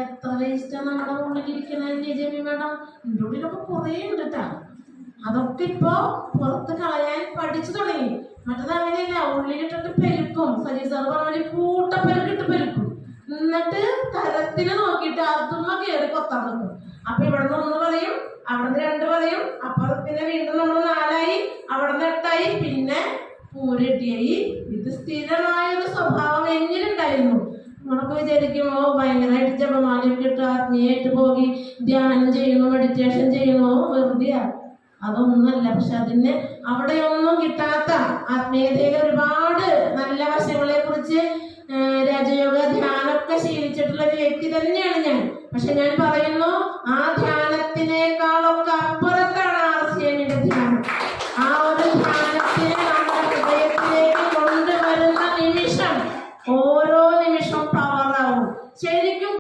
എത്ര വേസ്റ്റ് നമ്മുടെ ഉള്ളിലിരിക്കണ ജമി മേഡം. എൻ്റെ ഉള്ളിലൊക്കെ കുറേ ഉണ്ട് കേട്ടാ. അതൊക്കെ ഇപ്പൊ പുറത്ത് കളയാൻ പഠിച്ചു തുടങ്ങി. മറ്റത് അങ്ങനെയല്ല, ഉള്ളിലിട്ടിട്ട് പെരുക്കും. സജീവ് സാർ പറഞ്ഞ കൂട്ടപ്പെരുക്കിട്ട് പെരുക്കും. എന്നിട്ട് തരത്തിന് നോക്കിയിട്ട് അതുമ്മ കയറി കൊത്താൻ നിൽക്കും. അപ്പൊ ഇവിടെ നിന്ന് 1 പറയും, അവിടെ നിന്ന് 2 പറയും, അപ്പൊ പിന്നെ വീണ്ടും നമ്മൾ 4ആയി, അവിടെ നിന്ന് 8ആയി, പിന്നെ പൂരട്ടിയായി. ഇത് സ്ഥിരമായൊരു സ്വഭാവം എന്നിലുണ്ടായിരുന്നു. നമ്മളൊക്കെ വിചാരിക്കുമോ ഭയങ്കരമായിട്ട് ജപമാലയൊക്കെ ഇട്ട് ആത്മീയമായിട്ട് പോയി ധ്യാനം ചെയ്യണോ മെഡിറ്റേഷൻ ചെയ്യണോ, വെറുതെയാ. അതൊന്നുമല്ല. പക്ഷെ അതിന് അവിടെയൊന്നും കിട്ടാത്ത ആത്മീയതയിലെ ഒരുപാട് നല്ല വശങ്ങളെ കുറിച്ച് രാജയോഗ ധ്യാനമൊക്കെ ശീലിച്ചിട്ടുള്ള ഒരു വ്യക്തി തന്നെയാണ് ഞാൻ. പക്ഷെ ഞാൻ പറയുന്നു, ആ